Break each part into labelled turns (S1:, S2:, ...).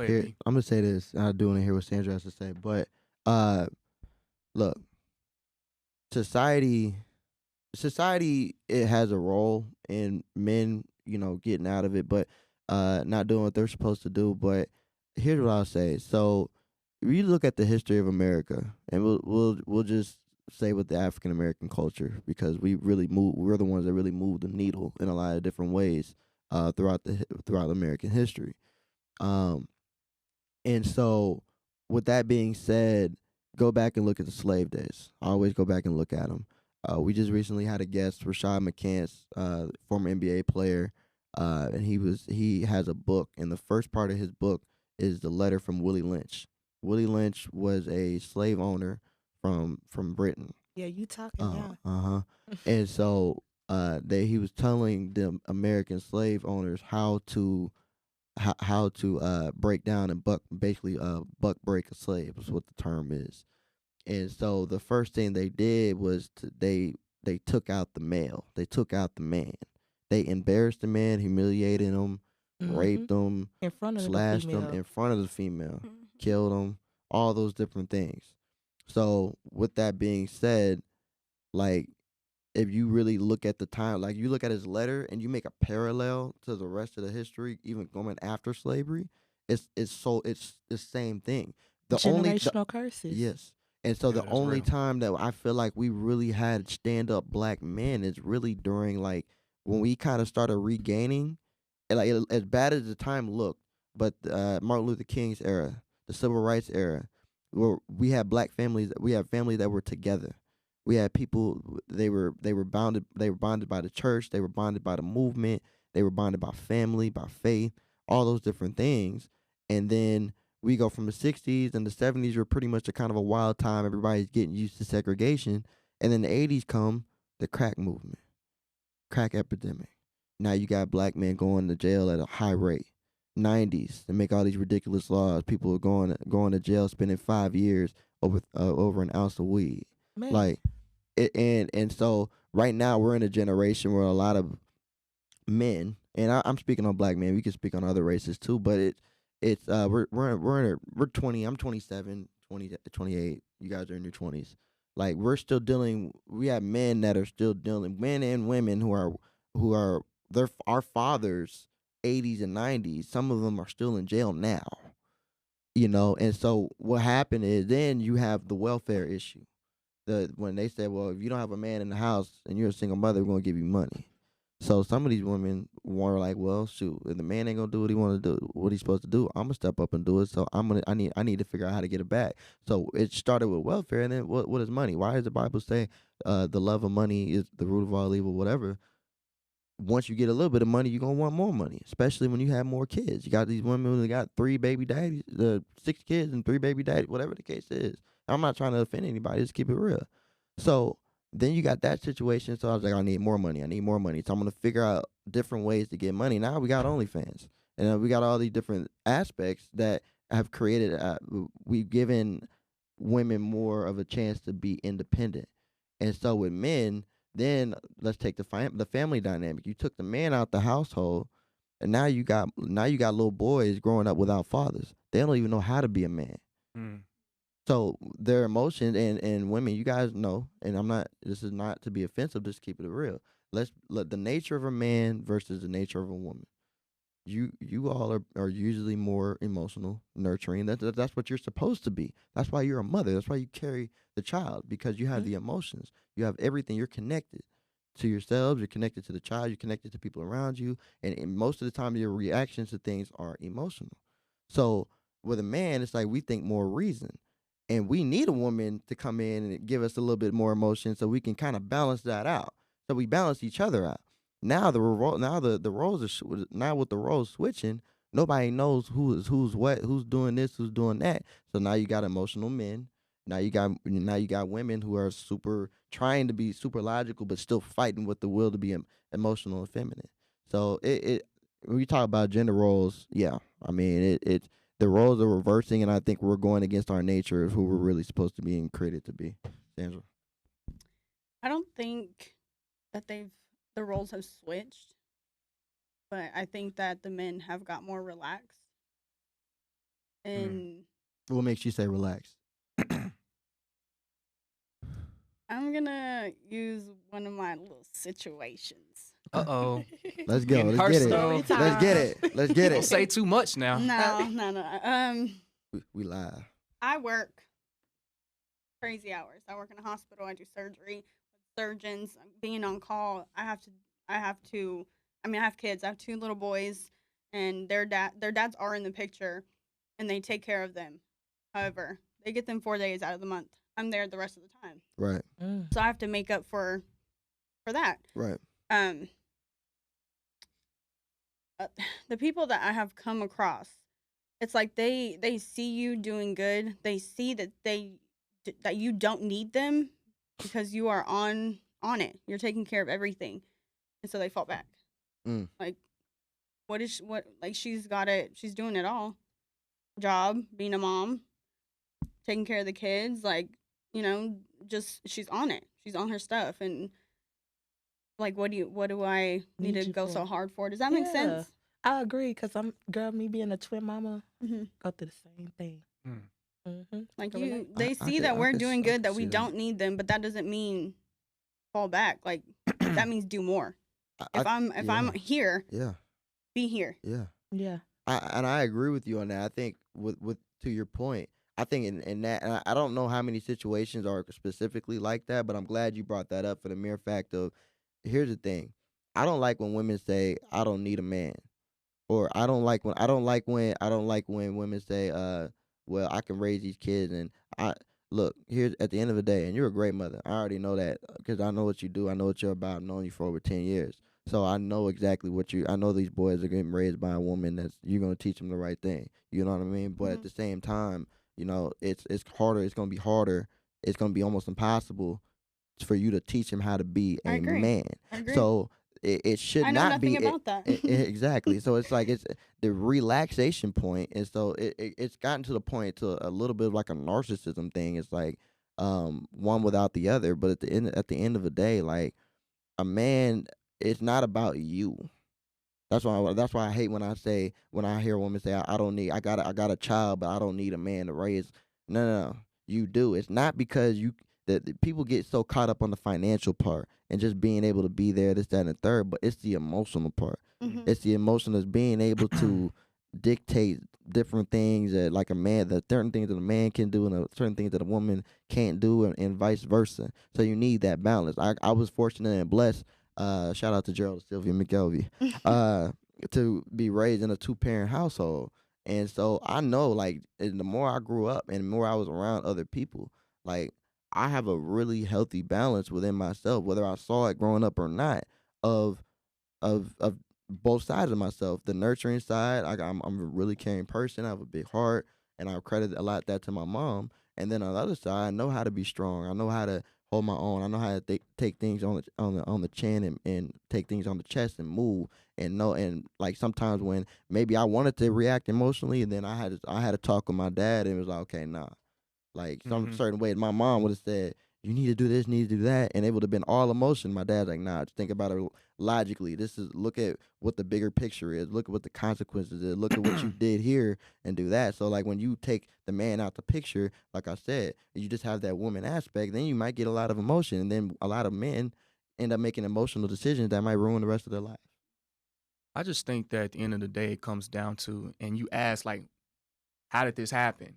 S1: Go ahead,
S2: here
S1: B.
S2: I'm gonna say this. I do want to hear what Sandra has to say, but uh, look, society, society, it has a role in men, getting out of it, but not doing what they're supposed to do. But here's what I'll say. So, if you look at the history of America, and we'll just say with the African American culture, because we're the ones that really move the needle in a lot of different ways throughout American history. Um, and so, with that being said, go back and look at the slave days. I always go back and look at them. We just recently had a guest, Rashad McCants, former NBA player, and he has a book, and the first part of his book is the letter from Willie Lynch. Willie Lynch was a slave owner from Britain.
S3: Yeah, you talking now.
S2: Uh-huh. And so he was telling the American slave owners how to break down and buck break a slave is what the term is. And so the first thing they did was they took out the male. They took out the man. They embarrassed the man, humiliated him,
S3: Mm-hmm.
S2: raped him,
S3: In front of the
S2: slashed him
S3: female.
S2: in front of the female,
S4: Mhm.
S2: killed him, all those different things. So with that being said, like if you really look at the time, like you look at his letter and you make a parallel to the rest of the history, even going after slavery, it's the same thing. The
S3: Generational curses.
S2: Yes. And so
S1: Yeah,
S2: the
S1: that's
S2: only
S1: real.
S2: time that I feel like we really had stand up black men is really during like when we kind of started regaining, and like as bad as the time looked, but Martin Luther King's era, the civil rights era, where we had black families, we had families that were together. We had people they were bonded by the church, they were bonded by the movement, they were bonded by family, by faith, all those different things. And then we go from the 60s and the 70s were pretty much a kind of a wild time. Everybody's getting used to segregation. And then the 80s come, the crack movement, crack epidemic. Now you got black men going to jail at a high rate. 90s, they make all these ridiculous laws. People are going to jail, spending 5 years over an ounce of weed.
S3: Man.
S2: Like and so right now we're in a generation where a lot of men, and I'm speaking on black men. We can speak on other races too, but it's we're 20. I'm 27, 20, 28. You guys are in your 20s. Like we're still dealing. We have men that are still dealing. Men and women who are their our fathers, 80s and 90s. Some of them are still in jail now. And so what happened is then you have the welfare issue. When they said, well, if you don't have a man in the house and you're a single mother, we're gonna give you money. So some of these women were like, well, shoot, if the man ain't gonna do what he want to do, what he's supposed to do, I'm gonna step up and do it. So I need to figure out how to get it back. So it started with welfare, and then what is money? Why does the Bible say the love of money is the root of all evil? Whatever. Once you get a little bit of money, you're gonna want more money, especially when you have more kids. You got these women who got three baby daddies, 6 kids and three baby daddies, whatever the case is. I'm not trying to offend anybody, just keep it real. So then you got that situation. So I was like, I need more money. I need more money. So I'm gonna figure out different ways to get money. Now we got OnlyFans, and we got all these different aspects that have created. We've given women more of a chance to be independent, and so with men, then let's take the family dynamic. You took the man out the household, and now you got little boys growing up without fathers. They don't even know how to be a man.
S1: Mm.
S2: So their emotions and women, you guys know, and I'm not. This is not to be offensive. Just keep it real. Let's let the nature of a man versus the nature of a woman. You all are usually more emotional, nurturing. That's what you're supposed to be. That's why you're a mother. That's why you carry the child, because you have
S3: Mhm.
S2: the emotions. You have everything. You're connected to yourselves. You're connected to the child. You're connected to people around you, and most of the time your reactions to things are emotional. So with a man, it's like we think more reason, and we need a woman to come in and give us a little bit more emotion, so we can kind of balance that out. So we balance each other out. Now the roles now with the roles switching, nobody knows who's what, who's doing this, who's doing that. So now you got emotional men. Now you got women who are super trying to be super logical, but still fighting with the will to be emotional and feminine. So it when we talk about gender roles, yeah, I mean it the roles are reversing, and I think we're going against our nature of who we're really supposed to be and created to be. Sandra.
S4: I don't think that the roles have switched, but I think that the men have got more relaxed. And
S2: What makes you say relax?
S4: I'm gonna use one of my little situations.
S1: Uh-oh.
S2: Let's go.
S1: Getting
S2: Let's get it.
S1: personal.
S2: Let's get it. Let's get
S1: Don't
S2: it.
S1: say too much now.
S4: No.
S2: We live.
S4: I work crazy hours. I work in a hospital. I do surgery with surgeons. Being on call, I have to. I mean, I have kids. I have 2 little boys, and their dads are in the picture, and they take care of them. However, they get them 4 days out of the month. I'm there the rest of the time.
S2: Right.
S4: So I have to make up for that.
S2: Right.
S4: The people that I have come across, it's like they see you doing good. They see that that you don't need them because you are on it. You're taking care of everything, and so they fall back. Like, she's got it. She's doing it all. Job, being a mom, taking care of the kids, like, just she's on it. She's on her stuff, and like, what do I need to go so hard for? Does that make sense?
S3: I agree, because me being a twin mama, go through the same thing.
S4: Like, they see that we're doing good, that we don't need them, but that doesn't mean fall back. Like, that means do more. If I'm here, be here.
S3: Yeah.
S2: I agree with you on that. I think with to your point, I think in that, and I don't know how many situations are specifically like that, but I'm glad you brought that up for the mere fact of, here's the thing. I don't like when women say I don't need a man, or I don't like when women say well, I can raise these kids, and I look, here's at the end of the day, and you're a great mother. I already know that because I know what you do. I know what you're about. I've known you for over 10 years. So I know exactly I know these boys are getting raised by a woman that's, you're going to teach them the right thing. You know what I mean? But at the same time, it's harder. It's going to be harder. It's going to be almost impossible for you to teach him how to be a man.
S4: I agree.
S2: So it should not be.
S4: I know nothing about that.
S2: Exactly. So it's like, it's the relaxation point. And so it's gotten to the point to a little bit of like a narcissism thing. It's like one without the other. But at the end of the day, like, a man, it's not about you. That's why I hate when I hear a woman say I got a child, but I don't need a man to raise. No, you do. It's not because that people get so caught up on the financial part and just being able to be there, this, that, and the third, but it's the emotional part. It's the emotion of being able to dictate different things that, like, a man, that certain things that a man can do and certain things that a woman can't do, and vice versa. So you need that balance. I was fortunate and blessed. Shout out to Gerald and Sylvia McKelvey, to be raised in a 2-parent household. And so I know, like, the more I grew up and the more I was around other people, like, I have a really healthy balance within myself, whether I saw it growing up or not, of both sides of myself. The nurturing side, I'm a really caring person. I have a big heart, and I credit a lot that to my mom. And then on the other side, I know how to be strong. I know how to hold my own. I know how to take things on the chin, and take things on the chest and move, and like, sometimes when maybe I wanted to react emotionally, and then I had to talk with my dad, and it was like, okay, nah, like, some certain way my mom would have said, you need to do this, need to do that, and it would have been all emotion. My dad's like, nah, just think about it logically. Look at what the bigger picture is. Look at what the consequences is. Look at what you did here, and do that. So, like, when you take the man out the picture, like I said, you just have that woman aspect, then you might get a lot of emotion, and then a lot of men end up making emotional decisions that might ruin the rest of their life.
S1: I just think that at the end of the day, it comes down to, and you ask, like, how did this happen?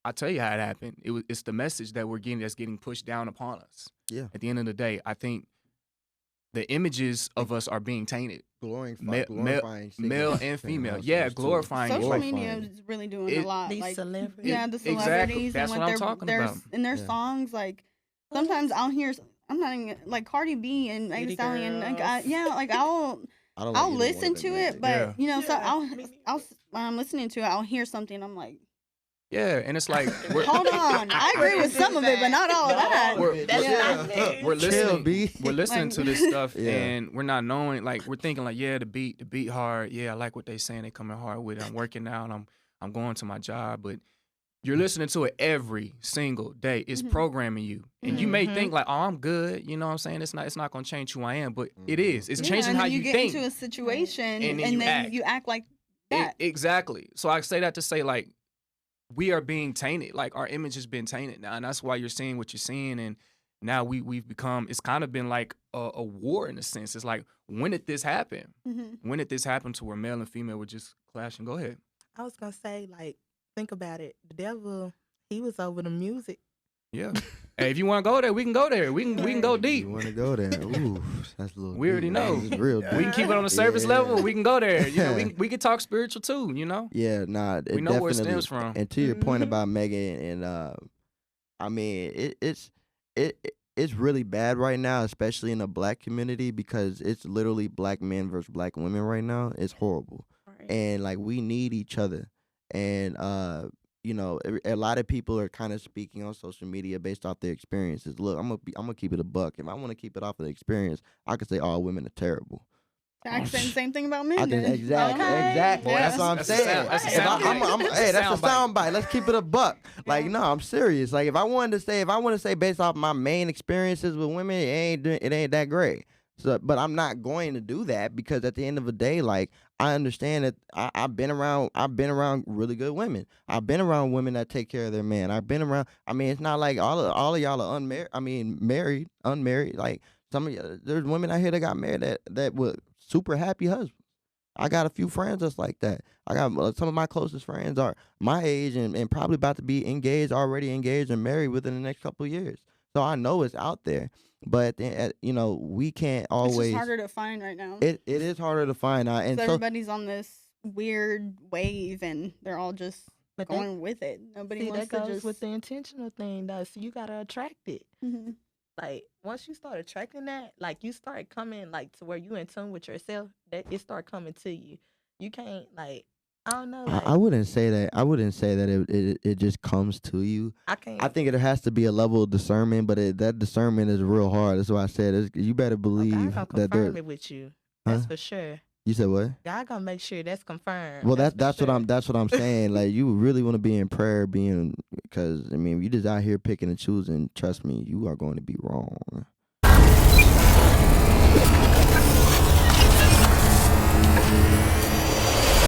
S1: I'll tell you how it happened. It's the message that we're getting that's getting pushed down upon us.
S2: Yeah.
S1: At the end of the day, I think the images of us are being tainted.
S2: Glorifying
S1: male and female. Yeah, glorifying.
S4: Social
S1: Like,
S4: media is really doing a lot.
S3: These
S4: like,
S3: celebrities.
S4: yeah, the
S1: Exactly.
S4: celebrities.
S1: That's
S4: and
S1: what I'm talking about.
S4: In their songs, like, sometimes I'll hear, I'm not even, like, Cardi B and Megan Thee
S3: Pretty
S4: Stallion. Like,
S3: girls.
S4: I'll listen to it, but
S1: Yeah.
S4: so I'll when I'm listening to it, I'll hear something. I'm like,
S1: yeah, and it's like,
S4: hold on, I agree with some of it, but not all of that.
S1: We're listening. We're listening to this stuff,
S2: Yeah.
S1: and we're not knowing. Like, we're thinking, like, yeah, the beat hard. Yeah, I like what they saying. They coming hard with it. I'm working out. I'm going to my job, but you're listening to it every single day. It's programming you, and you may think like, oh, I'm good. You know what I'm saying? It's not gonna change who I am, but it is. It's changing how you
S4: get
S1: think.
S4: into a situation,
S1: And
S4: and
S1: then
S4: then
S1: you
S4: you act like that.
S1: Exactly. So I say that to say, like, we are being tainted. Like our image has been tainted now, and that's why you're seeing what you're seeing. And now we've become. It's kind of been like a war in a sense. It's like, when did this happen? When did this happen to where male and female would just clash? And go ahead.
S3: I was gonna say, like, think about it. The devil, he was over the music.
S1: Yeah. Hey, if you want to go there, we can go there. We can go deep.
S2: You want to go there? Ooh, that's a little.
S1: We already
S2: deep.
S1: know.
S2: It's real deep.
S1: We can keep it on the surface
S2: Yeah.
S1: level. We can go there. You know, we can talk spiritual too. You know.
S2: Yeah, nah. It
S1: We know where it
S2: definitely-
S1: stems from.
S2: And to your point about Megan, and I mean, it's really bad right now, especially in the black community, because it's literally black men versus black women right now. It's horrible, and like we need each other, and you know, a lot of people are kind of speaking on social media based off their experiences. Look, I'm gonna keep it a buck. If I want to keep it off of the experience, I could say all women are terrible.
S4: I can say the same thing about men.
S2: I can
S4: then.
S2: exactly.
S4: Yeah.
S2: That's what I'm
S1: That's a
S2: saying.
S1: sound- that's a
S2: If I-
S1: sound
S2: I'm-
S1: bite.
S2: I'm-
S1: That's a
S2: Hey, that's a
S1: sound bite.
S2: sound bite. Let's keep it a buck. Like, no, I'm serious. Like, if I want to say based off my main experiences with women, it ain't that great. So, but I'm not going to do that, because at the end of the day, like, I understand that I've been around really good women. I've been around women that take care of their man. I've been around. I mean, it's not like all of y'all are unmarried. I mean, married, unmarried. Like, some of you, there's women out here that got married that were super happy husbands. I got a few friends that's like that. I got some of my closest friends are my age and probably about to be already engaged and married within the next couple of years. So I know it's out there, but you know, we can't
S4: It's
S2: always.
S4: just harder to find right now.
S2: It is harder to find, and
S4: So
S2: so
S4: everybody's on this weird wave, and they're all just
S3: But
S4: going with it. Nobody
S3: see,
S4: wants
S3: that
S4: to
S3: goes
S4: just.
S3: with the intentional thing, though. So you gotta attract it.
S4: Mhm.
S3: Like, once you start attracting that, like, you start coming, like, to where you in tune with yourself, that it start coming to you. You can't, like, I don't know, like,
S2: I wouldn't say that. I wouldn't say that it just comes to you.
S3: I can't.
S2: I think it has to be a level of discernment, but that discernment is real hard. That's why I said you better
S3: God
S2: believe
S3: gonna
S2: that
S3: confirm
S2: there.
S3: it with you. That's
S2: Huh?
S3: for sure.
S2: You said what?
S3: God gonna make sure that's confirmed.
S2: Well,
S3: for
S2: that's
S3: sure.
S2: what I'm saying. Like, you really want to be in prayer, because I mean, if you just out here picking and choosing, trust me, you are going to be wrong.